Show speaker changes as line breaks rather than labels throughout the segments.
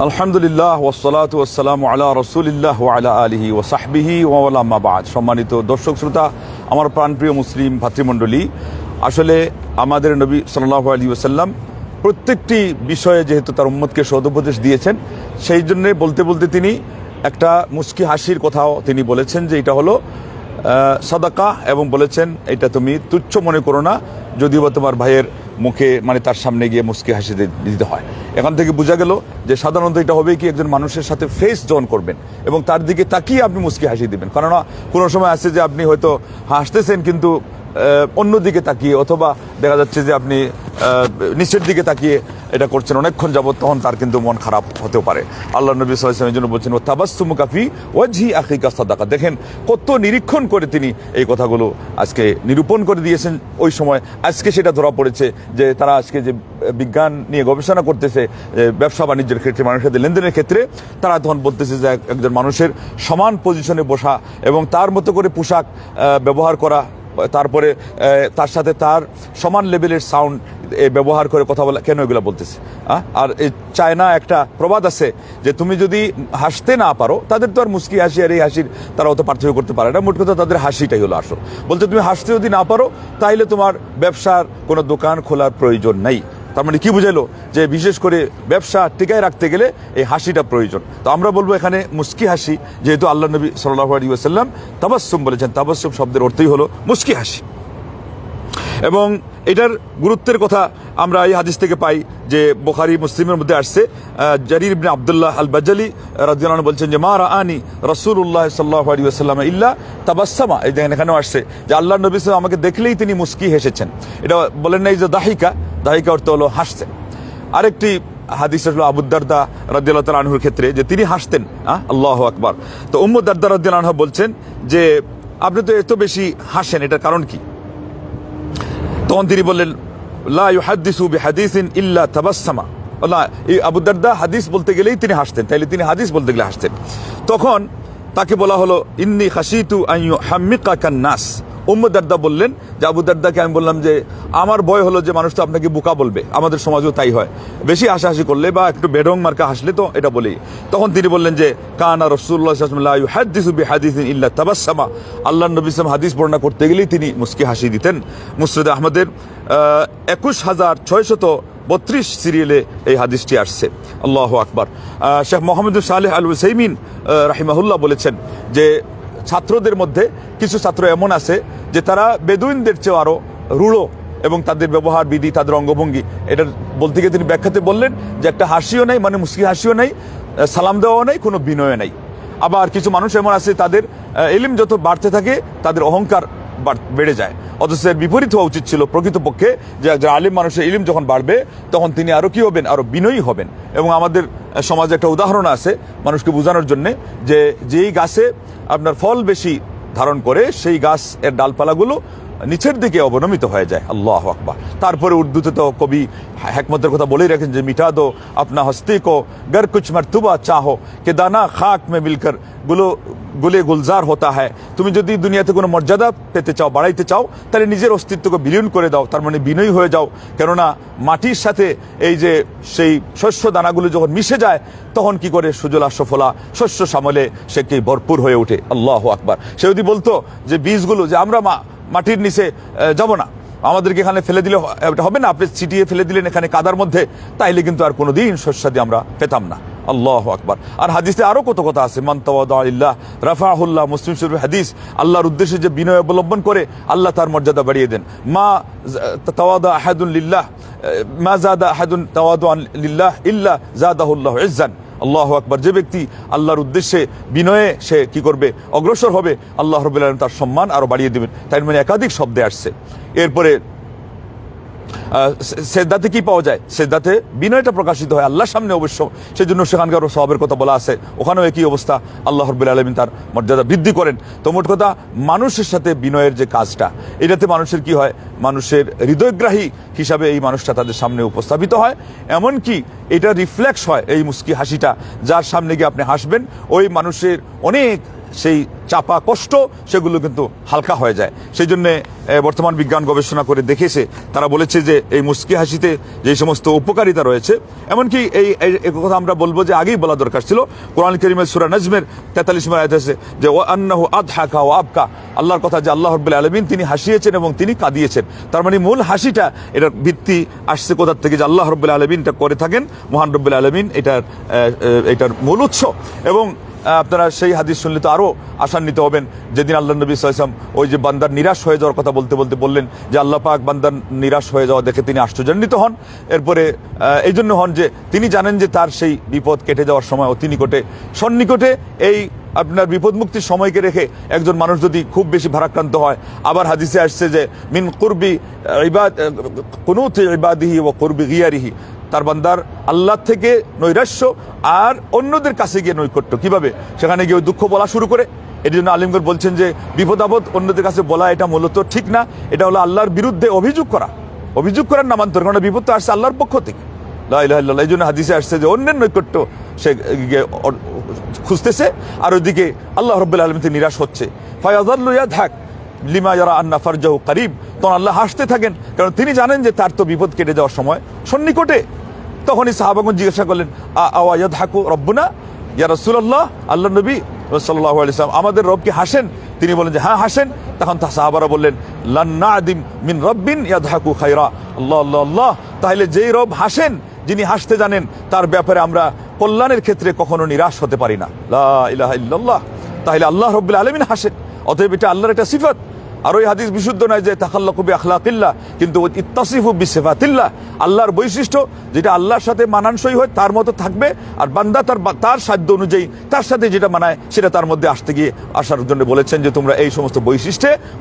আলহামদুলিল্লাহ ওয়াসসালাতু ওয়াসসালামু আলা রাসূলিল্লাহ ওয়া আলা আলিহি ওয়া সাহবিহি ওয়া আম্মা বা'দ। সম্মানিত দর্শক শ্রোতা, আমার প্রাণপ্রিয় মুসলিম ভাতৃমণ্ডলী, আসলে আমাদের নবী সাল্লাল্লাহু আলাইহি ওয়াসাল্লাম প্রত্যেকটি বিষয়ে যেহেতু তার উম্মতকে সদুপদেশ দিয়েছেন, সেই জন্য বলতে বলতে তিনি একটা মুস্কি হাসির কথাও তিনি বলেছেন যে এটা হলো সাদাকা, এবং বলেছেন এটা তুমি তুচ্ছ মনে করো না যদিও বা তোমার ভাইয়ের মুখে মানে তার সামনে গিয়ে মুস্কি হাসি দিতে হয়। এখান থেকে বোঝা গেল যে সাধারণত এটা হবে কি, একজন মানুষের সাথে ফেস জন করবেন এবং তার দিকে তাকিয়ে আপনি মুস্কি হাসি দিবেন। কেননা কোনো সময় আছে যে আপনি হয়তো হাসতেছেন কিন্তু অন্যদিকে তাকিয়ে, অথবা দেখা যাচ্ছে যে আপনি নিচের দিকে তাকিয়ে এটা করছেন অনেকক্ষণ যাবত, তখন তার কিন্তু মন খারাপ হতেও পারে। আল্লাহ নবী সাল্লাল্লাহু আলাইহি ওয়াসাল্লাম জন্য বলছেন ও তাবাসসুমুকা ফি ওয়াজহি আখিকা সাদাকা। দেখেন কত নিরীক্ষণ করে তিনি এই কথাগুলো আজকে নিরূপণ করে দিয়েছেন ওই সময়। আজকে সেটা ধরা পড়েছে যে তারা আজকে যে বিজ্ঞান নিয়ে গবেষণা করতেছে ব্যবসা বাণিজ্যের ক্ষেত্রে, মানুষের সাথে লেনদেনের ক্ষেত্রে, তারা তখন বলতেছে যে একজন মানুষের সমান পজিশনে বসা এবং তার মতো করে পোশাক ব্যবহার করা, তারপরে তার সাথে তার সমান লেভেলের সাউন্ড ব্যবহার করে কথা বলা, কেন এগুলো বলতেছে? আর এই চায়না একটা প্রবাদ আছে যে তুমি যদি হাসতে না পারো, তাদের তো আর মুস্কি হাসি আর এই হাসির তারা অত পার্থক্য করতে পারে না। মোট কথা তাদের হাসিটাই হলো আসল। বলতে তুমি হাসতে যদি না পারো তাইলে তোমার ব্যবসার কোনো দোকান খোলার প্রয়োজন নেই। তার মানে কি বুঝাইলো যে বিশেষ করে ব্যবসা টিকায় রাখতে গেলে এই হাসিটা প্রয়োজন। তো আমরা বলবো এখানে মুস্কি হাসি, যেহেতু আল্লাহ নবী সাল্লাল্লাহু আলাইহি ওয়াসাল্লাম তাবাসসুম বলেছেন, তাবাসসুম শব্দের অর্থই হলো মুস্কি হাসি। এবং এটার গুরুত্বের কথা আমরা এই হাদিস থেকে পাই যে বুখারী মুসলিমের মধ্যে আসছে, জারির ইবনে আব্দুল্লাহ আল বাজালি রাদিয়াল্লাহু আনহু বলছেন যে মা রাআনি রাসূলুল্লাহ সাল্লাল্লাহু আলাইহি ওয়াসাল্লাম ইল্লা তাবাসসামা। এই দেখেন এখানেও আসছে যে আল্লাহর নবী সাল্লাল্লাহু আমাকে দেখলেই তিনি মুস্কি হেসেছেন। এটা বলেন নাই যে দাহিকা, দাহিকা অর্থ হলো হাসছেন। আরেকটি হাদিস হলো আবু দারদা রাদিয়াল্লাহু তাআলা আনহুর ক্ষেত্রে যে তিনি হাসতেন। আল্লাহু আকবার। তো উম্মু দারদা রাদিয়াল্লাহু আনহা বলছেন যে আপনি তো এত বেশি হাসেন, এটার কারণ কি? তখন তিনি বললেন লা ইউহাদ্দিসু বিহাদিসিন ইল্লা তাবাসসামা। এই আবু দারদা হাদিস বলতে গেলেই তিনি হাসতেন, তাইলে তিনি হাদিস বলতে গেলে হাসতেন। তখন তাকে বলা হলো ইন্নী খাশিতু আন ইউহাম্মিকাকান নাস। উম্মু দারদা বললেন যে আবু দারদাকে আমি বললাম যে আমার ভয় হলো যে মানুষ তো আপনাকে বোকা বলবে, আমাদের সমাজেও তাই হয়, বেশি হাসাহাসি করলে বা একটু বেঢং মার্কা হাসলে তো এটা বলেই। তখন তিনি বললেন যে কানা রাসূলুল্লাহ সাল্লাল্লাহু আলাইহি ওয়াসাল্লাম লা ইউহাদ্দিসু বিহাদিসিন ইল্লা তাবাসসামা। আল্লাহর নবী সাল্লাল্লাহু হাদিস বর্ণনা করতে গেলেই তিনি মুস্কি হাসি দিতেন। মুসনাদ আহমদের 21632 সিরিয়ালে এই হাদিসটি আসছে। আল্লাহু আকবার। শেখ মোহাম্মদ সালেহ আল উসাইমিন রাহিমাহুল্লাহ বলেছেন যে ছাত্রদের মধ্যে কিছু ছাত্র এমন আছে যে তারা বেদুইনদের চেয়ে আরো রূঢ় এবং তাদের ব্যবহার বিধি, তাদের অঙ্গভঙ্গি, এটা বলতে গিয়ে তিনি ব্যাখ্যাতে বললেন যে একটা হাসিও নেই, মানে মুস্কি হাসিও নেই, সালাম দেওয়াও নেই, কোনো বিনয় নেই। আবার কিছু মানুষ এমন আছে তাদের ইলম যত বাড়তে থাকে তাদের অহংকার বেড়ে যায়। অথচ এর বিপরীত হওয়া উচিত ছিল প্রকৃতপক্ষে যে একজন আলিম মানুষের ইলম যখন বাড়বে তখন তিনি আরো কি হবেন, আরো বিনয়ী হবেন। এবং আমাদের সমাজে একটা উদাহরণ আছে মানুষকে বোঝানোর জন্য যে যেই গাছে আপনার ফল বেশি ধারণ করে সেই গাছ এর ডালপালাগুলো নিচের দিকে অবনমিত হয়ে যায়। আল্লাহু আকবার। তারপরে উর্দুতে তো কবি হিকমতের কথা বলেই রাখেন যে মিটা দো আপনা হস্তি কো গর কুছ মর্তবা চাহো কে দানা খাক মে মিলকর গুলে গুলজার হতা হয়। তুমি যদি দুনিয়াতে কোনো মর্যাদা পেতে চাও, বাড়াইতে চাও, তাহলে নিজের অস্তিত্বকে বিলীন করে দাও, তার মানে বিনয়ী হয়ে যাও। কেননা মাটির সাথে এই যে সেই শস্য দানাগুলো যখন মিশে যায় তখন কি করে সুজলা সফলা শস্য শ্যামলে সে কি ভরপুর হয়ে ওঠে। আল্লাহু আকবার। সে যদি বলতো যে বীজগুলো যে আমরা মাটির নিচে যাব না, আমাদেরকে এখানে ফেলে দিলে হবে না, আপনি ছিটিয়ে ফেলে দিলেন এখানে কাদার মধ্যে, তাইলে কিন্তু আর কোনোদিন শস্যাদি আমরা পেতাম না। আল্লাহু আকবার। আর হাদিসে আরো কত কথা আছে, মান তাওয়াদা লিল্লাহ রাফাহুল্লাহ। মুসলিম শরীফের হাদিস, আল্লাহর উদ্দেশ্যে যে বিনয় অবলম্বন করে আল্লাহ তার মর্যাদা বাড়িয়ে দেন। মা তাওয়াদা আহাদুন লিল্লাহ মা জাদা আহাদুন তাওয়াদুআন লিল্লাহ ইল্লা জাদাহুল্লাহু ইজ্জান। আল্লাহু আকবার। যে ব্যক্তি আল্লাহর উদ্দেশ্যে বিনয়ে সে কি করবে, অগ্রসর হবে, আল্লাহ রাব্বুল আলামিন তার সম্মান আরো বাড়িয়ে দেবেন। তাই মানে একাধিক শব্দে আসছে। এরপরে সেজদাতে কি পাওয়া যায়? সেজদাতে বিনয়টা প্রকাশিত হয় আল্লাহর সামনে অবশ্য, সেজন্য সেখানকার সওয়াবের কথা বলা আছে। ওখানেও একই অবস্থা, আল্লাহ রাব্বুল আলামিন তার মর্যাদা বৃদ্ধি করেন। তো মোট কথা মানুষের সাথে বিনয়ের যে কাজটা, এটাতে মানুষের কি হয়, মানুষের হৃদয়গ্রাহী হিসাবে এই মানুষটা তাদের সামনে উপস্থাপিত হয়। এমনকি এটা রিফ্লেক্স হয় এই মুস্কি হাসিটা, যার সামনে গিয়ে আপনি হাসবেন ওই মানুষের অনেক সেই চাপা কষ্ট সেগুলো কিন্তু হালকা হয়ে যায়। সেই জন্যে বর্তমান বিজ্ঞান গবেষণা করে দেখেছে, তারা বলেছে যে এই মুস্কি হাসিতে যে সমস্ত উপকারিতা রয়েছে, এমনকি এই কথা আমরা বলবো যে আগেই বলা দরকার ছিল। কোরআন কারীমের সূরা নজমের 43 নম্বর আয়াতে আছে যে ওয়া আন্নাহু আদহাকা ওয়া আবকা, আল্লাহর কথা যে আল্লাহ রাব্বুল আলামিন তিনি হাসিয়েছেন এবং তিনি কাঁদিয়েছেন। তার মানে মূল হাসিটা, এটার ভিত্তি আসছে কোথা থেকে, যে আল্লাহ রাব্বুল আলামিন এটা করে থাকেন, মহান রাব্বুল আলামিন এটার মূল উৎস। এবং আপনারা সেই হাদিস শুনলে তো আরও আশান্বিত হবেন, যেদিন আল্লাহ নবী সাল্লাল্লাহু আলাইহি ওয়াসাল্লাম ওই যে বান্দার নিরাশ হয়ে যাওয়ার কথা বলতে বলতে বললেন যে আল্লাহ পাক বান্দার নিরাশ হয়ে যাওয়া দেখে তিনি আশ্চর্যান্বিত হন। এরপরে এই জন্য হন যে তিনি জানেন যে তার সেই বিপদ কেটে যাওয়ার সময় অতি নিকটে, সন্নিকটে এই আপনার বিপদ মুক্তির সময়কে রেখে একজন মানুষ যদি খুব বেশি ভারাক্রান্ত হয়, আবার হাদিসে আসছে যে মিন কুরবি কুনুতি ইবাদিহি ওয়া কুরবি গিয়ারিহি, তার বান্দার আল্লাহ থেকে নৈরাশ্য আর অন্যদের কাছে গিয়ে নৈকট্য। কিভাবে? সেখানে গিয়ে দুঃখ বলা শুরু করে। এর জন্য আলিমগণ বলছেন যে বিপদ আপদ অন্যদের কাছে বলা এটা মূলত ঠিক না, এটা হলো আল্লাহর বিরুদ্ধে অভিযোগ করার নামান্তর, কারণ বিপদ তো আসছে আল্লাহর পক্ষ থেকে। লা ইলাহা ইল্লাল্লাহ। এই জন্য হাদিসে আসছে যে অন্যের নৈকট্য সে খুঁজতেছে, আর ওইদিকে আল্লাহ রাব্বুল আলামিন থেকে নিরাশ হচ্ছে। ফায়াযাল্লু ইয়াদহাক লিমা ইয়ারা আন্না ফারজাহু করিব, তখন আল্লাহ হাসতে থাকেন, কারণ তিনি জানেন যে তার তো বিপদ কেটে যাওয়ার সময় সন্নিকটে। তখনই সাহাবাগণ জিজ্ঞাসা করলেন আওয়া ইয়াদহাকু রব্বুনা ইয়া রাসূলুল্লাহ, আল্লাহ নবী সাল্লাল্লাহু আলাইহি ওয়াসাল্লাম আমাদের রব কি হাসেন? তিনি বলেন যে হ্যাঁ হাসেন। তখন সাহাবারা বললেন লান নাদিম মিন রব্বিন ইয়াদহাকু খায়রা, আল্লাহ আল্লাহ আল্লাহ, তাহলে যেই রব হাসেন, যিনি হাসতে জানেন, তার ব্যাপারে আমরা কল্যাণের ক্ষেত্রে কখনো নিরাশ হতে পারি না। লা ইলাহা ইল্লাল্লাহ। তাহলে আল্লাহ রাব্বুল আলামিন হাসেন, অতএব এটা আল্লাহর একটা সিফাত। আর ওই হাদিস বিশুদ্ধ নয় যে তাখাল্লাকু বিআখলাকিল্লাহ, কিন্তু ইত্তাসিফু বিসিফাতিল্লাহ, আল্লাহর বৈশিষ্ট্য যেটা আল্লাহর সাথে মানানসই হয় তার মতো থাকবে, আর বান্দা তার সাধ্য অনুযায়ী তার সাথে যেটা মানায় সেটা তার মধ্যে আসার জন্য বলেছেন যে তোমরা এই সমস্ত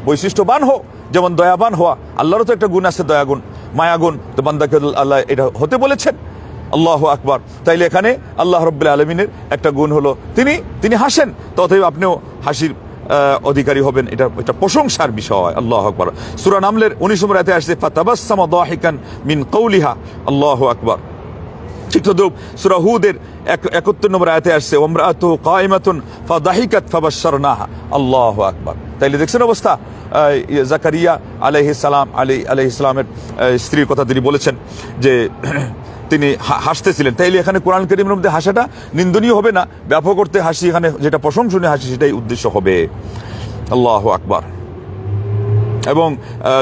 বৈশিষ্ট্যবান হও। যেমন দয়াবান হওয়া, আল্লাহরও তো একটা গুণ আছে, দয়াগুণ, মায়াগুণ, তো বান্দাকে আল্লাহ এটা হতে বলেছেন। আল্লাহু আকবার। তাইলে এখানে আল্লাহ রাব্বুল আলামিনের একটা গুণ হলো তিনি হাসেন, তথাপি আপনিও হাসির অধিকারী হবেন, এটা প্রশংসার বিষয়। আল্লাহু আকবার। সূরা নামলের 19 নম্বর আয়াতে আসছে ফাতাবাসসামা দাহিকান মিন কওলিহা, আল্লাহু আকবার। ঠিক তদ্রুপ সূরা হুদের 71 নম্বর আয়াতে আসছে ওমরাতু কায়মাতুন ফাদাহিকাত ফাবাশশারনাহা, আল্লাহু আকবার। তাইলে দেখছেন অবস্থা, জাকারিয়া আলাইহিস সালামের স্ত্রীর কথা তিনি বলেছেন যে তিনি হাসতেছিলেন। তাইলে এখানে কোরআন কারীমের মধ্যে হাসাটা নিন্দনীয় হবে না, ব্যাপক করতে হাসি, এখানে যেটা প্রশংসনীয় হাসি সেটাই উদ্দেশ্য হবে। আল্লাহু আকবার। এবং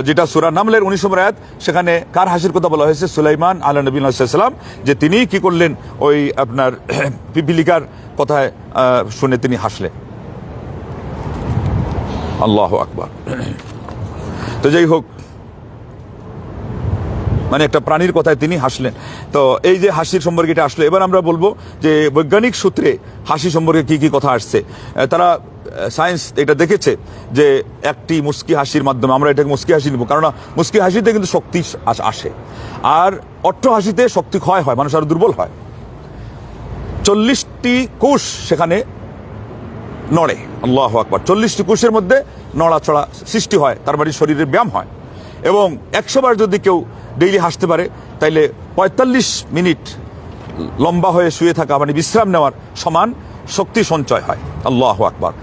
যেটা সূরা নামলের 19 নম্বর আয়াত, সেখানে কার হাসির কথা বলা হয়েছে? সুলাইমান আলা নবী সাল্লাম, যে তিনি কি করলেন, ওই আপনার পিপিলিকার কথায় শুনে তিনি হাসলেন। আল্লাহু আকবার। তো যাই হোক, মানে একটা প্রাণীর কথায় তিনি হাসলেন। তো এই যে হাসির সম্পর্কে এটা আসলো, এবার আমরা বলবো যে বৈজ্ঞানিক সূত্রে হাসি সম্পর্কে কি কি কথা আসছে। তারা সায়েন্স এটা দেখেছে যে একটি মুস্কি হাসির মাধ্যমে, আমরা এটাকে মুস্কি হাসি নিব, কারণ মুস্কি হাসিতে কিন্তু শক্তি আসে, আর অট্ট হাসিতে শক্তি ক্ষয় হয়, মানুষ আরো দুর্বল হয়। 40টি কোষ সেখানে নড়ে, আল্লাহু আকবার। 40টি কোষের মধ্যে নড়াচড়া সৃষ্টি হয়, তার মানে শরীরের ব্যায়াম হয়। এবং 100 বার যদি কেউ ডেইলি হাসতে পারে, তাইলে 45 মিনিট লম্বা হয়ে শুয়ে থাকা, মানে বিশ্রাম নেওয়ার সমান শক্তি সঞ্চয় হয়। আল্লাহু আকবার।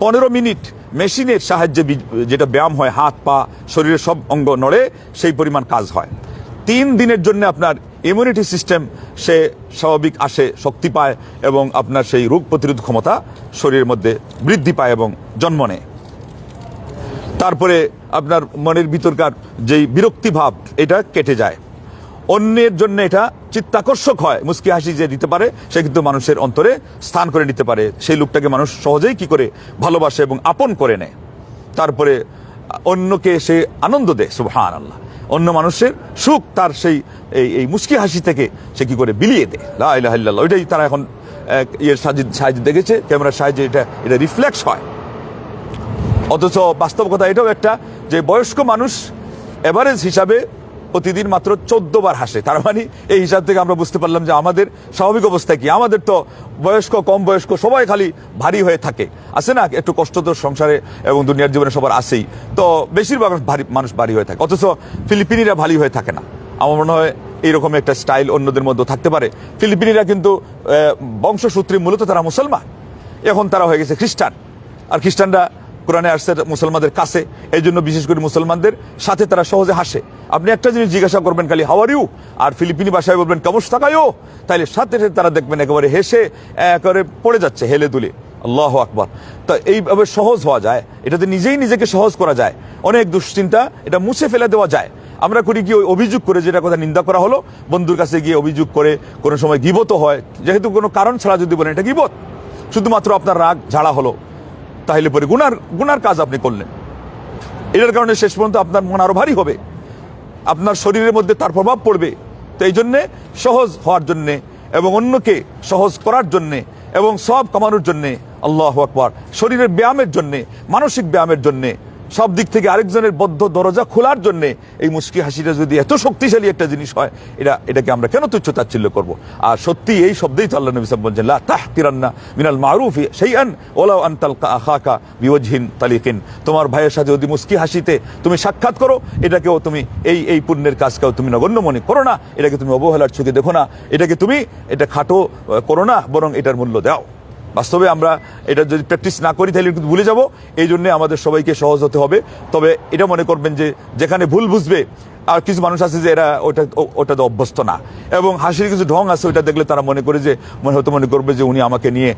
15 মিনিট মেশিনের সাহায্যে যেটা ব্যায়াম হয়, হাত পা শরীরের সব অঙ্গ নড়ে, সেই পরিমাণ কাজ হয়। 3 দিনের জন্য আপনার ইমিউনিটি সিস্টেম সে স্বাভাবিক আসে, শক্তি পায়, এবং আপনার সেই রোগ প্রতিরোধ ক্ষমতা শরীরের মধ্যে বৃদ্ধি পায় এবং জন্ম নেয়। তারপরে আপনার মনের ভিতরকার যেই বিরক্তি ভাব, এটা কেটে যায়। অন্যের জন্য এটা চিত্তাকর্ষক হয়। মুস্কি হাসি যে দিতে পারে, সে কিন্তু মানুষের অন্তরে স্থান করে নিতে পারে, সেই লোকটাকে মানুষ সহজেই কি করে ভালোবাসে এবং আপন করে নেয়। তারপরে অন্যকে সে আনন্দ দেয়, সুবহানাল্লাহ। অন্য মানুষের সুখ তার সেই এই মুস্কি হাসি থেকে সে কি করে বিলিয়ে দেয়। লা ইলাহা ইল্লাল্লাহ। ওইটাই তারা এখন সাহায্যে দেখেছে, ক্যামেরার সাহায্যে এটা রিফ্লেক্স হয়। অথচ বাস্তব কথা এটাও একটা, যে বয়স্ক মানুষ এভারেজ হিসাবে প্রতিদিন মাত্র 14 বার হাসে। তার মানে এই হিসাব থেকে আমরা বুঝতে পারলাম যে আমাদের স্বাভাবিক অবস্থা কি। আমাদের তো বয়স্ক কম বয়স্ক সবাই খালি ভারী হয়ে থাকে, আছে না? একটু কষ্ট তো সংসারে এবং দুনিয়ার জীবনে সবার আসেই, তো বেশিরভাগ মানুষ ভারী হয়ে থাকে। অথচ ফিলিপিনিরা ভারী হয়ে থাকে না। আমার মনে হয় এইরকম একটা স্টাইল অন্যদের মধ্যে থাকতে পারে। ফিলিপিনিরা কিন্তু বংশসূত্রে মূলত তারা মুসলমান, এখন তারা হয়ে গেছে খ্রিস্টান। আর খ্রিস্টানরা কোরআনে আসছে মুসলমানদের কাছে, এই জন্য বিশেষ করে মুসলমানদের সাথে তারা সহজে হাসে। আপনি একটা জিনিস জিজ্ঞাসা করবেন খালি হাউ আর ইউ, আর ফিলিপিনি ভাষায় বলবেন কামস তাকায়ও, তাইলে সাথে সাথে তারা দেখবেন একেবারে হেসে একেবারে পড়ে যাচ্ছে হেলে দুলে। আল্লাহু আকবার। তো এইভাবে সহজ হওয়া যায়, এটাতে নিজেই নিজেকে সহজ করা যায়, অনেক দুশ্চিন্তা এটা মুছে ফেলে দেওয়া যায়। আমরা করি কি, ওই অভিযোগ করে, যেটা কথা নিন্দা করা হলো, বন্ধুর কাছে গিয়ে অভিযোগ করে কোনো সময় গীবত হয়, যেহেতু কোনো কারণ ছাড়া যদি বলেন এটা গীবত, শুধুমাত্র আপনার রাগ ঝাড়া হলো, তাহলে পরে গুনার কাজ আপনি করলেন। এটার কারণে শেষ পর্যন্ত আপনার মন আরো ভারী হবে, আপনার শরীরের মধ্যে তার প্রভাব পড়বে। তো এই জন্যে সহজ হওয়ার জন্যে এবং অন্যকে সহজ করার জন্যে এবং সব কামানোর জন্যে, আল্লাহু আকবার, শরীরের ব্যায়ামের জন্যে, মানসিক ব্যায়ামের জন্যে, সব দিক থেকে আরেকজনের বদ্ধ দরজা খোলার জন্যে এই মুস্কি হাসিটা যদি এত শক্তিশালী একটা জিনিস হয়, এটাকে আমরা কেন তুচ্ছ তাচ্ছিল্য করবো? আর সত্যি এই শব্দেই তো আল্লাহ নবী সাল্লাল্লাহু আলাইহি ওয়াসাল্লাম বলছেন, লা তাহকিরান্না মিনাল মারুফি শাইআন ওয়ালাউ আন তালকা আখাকা বিওয়াজহিন তালিকিন। তোমার ভাইয়ের সাথে যদি মুস্কি হাসিতে তুমি সাক্ষাৎ করো, এটাকেও তুমি এই পুণ্যের কাজকেও তুমি নগণ্য মনে করো না, এটাকে তুমি অবহেলার চোখে দেখো না, এটাকে তুমি এটা খাটো করো না, বরং এটার মূল্য দাও। বাস্তবে আমরা এটা যদি প্র্যাকটিস না করি তাহলে কিন্তু ভুলে যাব। এই জন্য আমাদের সবাইকে সহজ হতে হবে। তবে এটা মনে করবেন যে যেখানে ভুল বুঝবে, আর কিছু মানুষ আছে যে এরা ওটাতে অভ্যস্ত না, এবং হাসির কিছু ঢং আছে, ওইটা দেখলে তারা মনে করে যে মনে করবে যে উনি আমাকে নিয়ে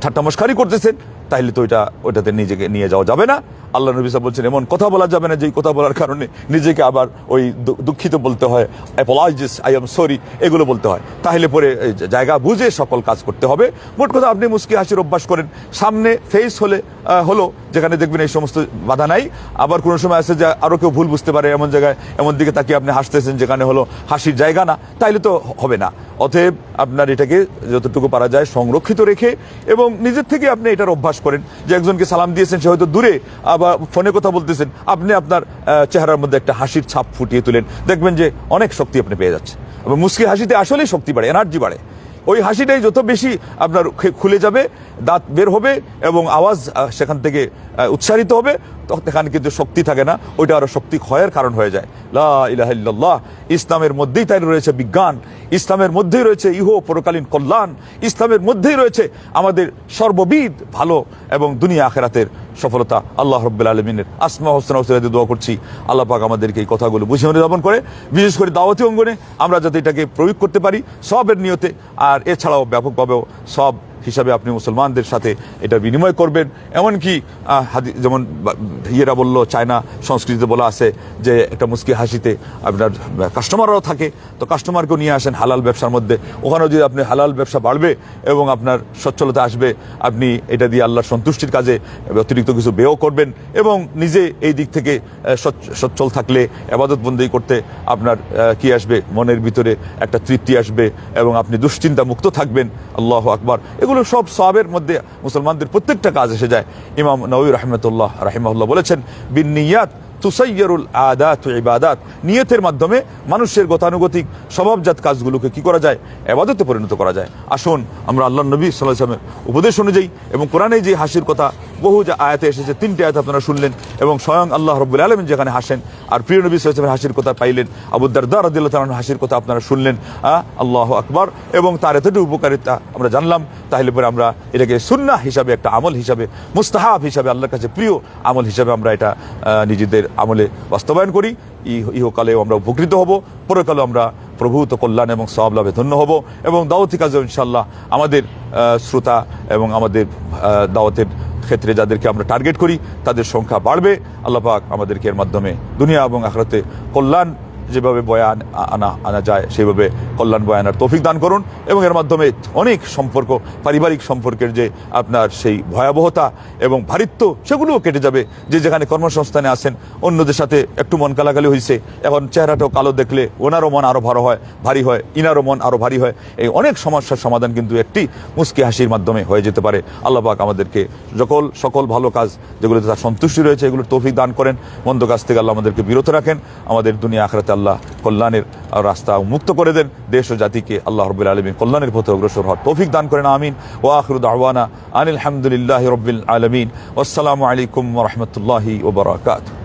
ঠাট্টা মশকারি করতেছেন, তাইলে তো ওইটাতে নিজেকে নিয়ে যাওয়া যাবে না। আল্লাহ নবী সাল্লাল্লাহু আলাইহি ওয়াসাল্লাম বলছেন এমন কথা বলা যাবে না যেই কথা বলার কারণে নিজেকে আবার ওই দুঃখিত বলতে হয়, অ্যাপোলজাইজ, আই এম সরি, এগুলো বলতে হয়। তাহলে পরে জায়গা বুঝে সকল কাজ করতে হবে। মোট কথা, আপনি মুস্কি হাসির অভ্যাস করেন, সামনে ফেস হলো যেখানে দেখবেন এই সমস্ত বাধা নাই। আবার কোনো সময় আছে যে আরো কেউ ভুল বুঝতে পারে, এমন জায়গায় এমন দিকে তাকিয়ে আপনি হাসতেছেন যেখানে হলো হাসির জায়গা না, তাইলে তো হবে না। অতএব আপনার এটাকে যতটুকু পারা যায় সংরক্ষিত রেখে এবং নিজের থেকে আপনি এটার অভ্যাস করেন যে একজনকে সালাম দিয়েছেন, সে হয়তো দূরে, আবার ফোনে কথা বলতেছেন, আপনি আপনার চেহারার মধ্যে একটা হাসির ছাপ ফুটিয়ে তুলেন, দেখবেন যে অনেক শক্তি আপনি পেয়ে যাচ্ছেন। এবং মুস্কি হাসিতে আসলেই শক্তি বাড়ে, এনার্জি বাড়ে। ওই হাসিটাই যত বেশি আপনার খুলে যাবে, দাঁত বের হবে এবং আওয়াজ সেখান থেকে উচ্চারিত হবে, তখন এখানে কিন্তু শক্তি থাকে না, ওইটা আরো শক্তি ক্ষয়ের কারণ হয়ে যায়। লা ইলাহা ইল্লাল্লাহ। ইসলামের মধ্যেই তাই রয়েছে বিজ্ঞান, ইসলামের মধ্যেই রয়েছে ইহ পরকালীন কল্যাণ, ইসলামের মধ্যেই রয়েছে আমাদের সর্ববিধ ভালো এবং দুনিয়া আখিরাতের সফলতা। আল্লাহ রাব্বুল আলামিনের আসমা হোসেনা ওসিলাতে দোয়া করছি, আল্লাহ পাক আমাদেরকে এই কথাগুলো বুঝে অনুধাবন করে, বিশেষ করে দাওয়াতি অঙ্গনে আমরা যাতে এটাকে প্রয়োগ করতে পারি সবের নিয়তে, আর এছাড়াও ব্যাপকভাবেও সব হিসাবে আপনি মুসলমানদের সাথে এটা বিনিময় করবেন। এমনকি যেমন ইয়েরা বললো, চায়না সংস্কৃতিতে বলা আছে যে একটা মুস্কি হাসিতে আপনার কাস্টমাররাও থাকে, তো কাস্টমারকেও নিয়ে আসেন হালাল ব্যবসার মধ্যে, ওখানেও যদি আপনি হালাল ব্যবসা বাড়বে এবং আপনার সচ্ছলতা আসবে, আপনি এটা দিয়ে আল্লাহর সন্তুষ্টির কাজে অতিরিক্ত কিছু ব্যয় করবেন এবং নিজে এই দিক থেকে সচ্ছল থাকলে ইবাদত বন্দেগী করতে আপনার কি আসবে, মনের ভিতরে একটা তৃপ্তি আসবে এবং আপনি দুশ্চিন্তা মুক্ত থাকবেন। আল্লাহু আকবার। এগুলো সব সওয়াবের মধ্যে মুসলমানদের প্রত্যেকটা কাজ এসে যায়। ইমাম নবী রাহিমাহুল্লাহ বলেছেন, বিন্নিয়াত তুসাইয়্যিরুল আদাত ওয়া ইবাদাত। নিয়তের মাধ্যমে মানুষের গতানুগতিক স্বভাবজাত কাজগুলোকে কি করা যায়, ইবাদতে পরিণত করা যায়। আসুন আমরা আল্লাহর নবী সাল্লাল্লাহু আলাইহি ওয়াসাল্লামের উপদেশ অনুযায়ী এবং কোরআনে যে হাসির কথা বহু আয়াতে এসেছে, 3টি আয়াত আপনারা শুনলেন, এবং স্বয়ং আল্লাহ রাব্বুল আলামিন যেখানে হাসেন, আর প্রিয় নবী সাল্লাল্লাহু আলাইহি ওয়াসাল্লামের হাসির কথা পাইলেন, আবু দারদা রাদিয়াল্লাহু তাআলা আনহু হাসির কথা আপনারা শুনলেন। আল্লাহু আকবার। এবং তার এতটুকু উপকারিতা আমরা জানলাম, তাহলে পরে আমরা এটাকে সুন্নাহ হিসাবে, একটা আমল হিসাবে, মুস্তাহাব হিসাবে, আল্লাহর কাছে প্রিয় আমল হিসাবে আমরা এটা নিজেদের আমলে বাস্তবায়ন করি। ইহকালেও আমরা উপকৃত হব, পরকালেও আমরা প্রভূত কল্যাণ এবং সওয়াব লাভে ধন্য হব। এবং দাওয়াতি কাজে ইনশাআল্লাহ আমাদের শ্রোতা এবং আমাদের দাওয়াতের ক্ষেত্রে যাদেরকে আমরা টার্গেট করি তাদের সংখ্যা বাড়বে। আল্লাহ পাক আমাদেরকে এর মাধ্যমে দুনিয়া এবং আখিরাতে কল্যাণ যেভাবে বয়ান আনা যায় সেইভাবে কল্যাণ বয়ানার তৌফিক দান করুন, এবং এর মাধ্যমে অনেক সম্পর্ক, পারিবারিক সম্পর্কের যে আপনার সেই ভয়াবহতা এবং ভারিত্ব, সেগুলোও কেটে যাবে। যে যেখানে কর্মসংস্থানে আছেন, অন্যদের সাথে একটু মন কালাকালি হয়েছে, এখন চেহারাটাও কালো দেখলে ওনারও মন আরো ভারী হয়, ইনারও মন আরো ভারী হয়। এই অনেক সমস্যার সমাধান কিন্তু একটি মুস্কি হাসির মাধ্যমে হয়ে যেতে পারে। আল্লাহ পাক আমাদেরকে সকল ভালো কাজ যেগুলোতে তার সন্তুষ্টি রয়েছে এগুলোর তৌফিক দান করেন, মন্দ কাজ থেকে আল্লাহ আমাদেরকে বিরত রাখেন, আমাদের দুনিয়া আখিরাতে আল্লাহ কল্যাণের রাস্তা মুক্ত করে দেন, দেশ ও জাতিকে আল্লাহ রাব্বুল আলামিন কল্যাণের পথে অগ্রসর হওয়ার তৌফিক দান করেন। আমিন। ওয়া আখিরু দাওয়ানা আনিল হামদুলিল্লাহি রাব্বিল আলামিন। ওয়াসসালামু আলাইকুম ওয়া রাহমাতুল্লাহি ওয়া বারাকাতুহু।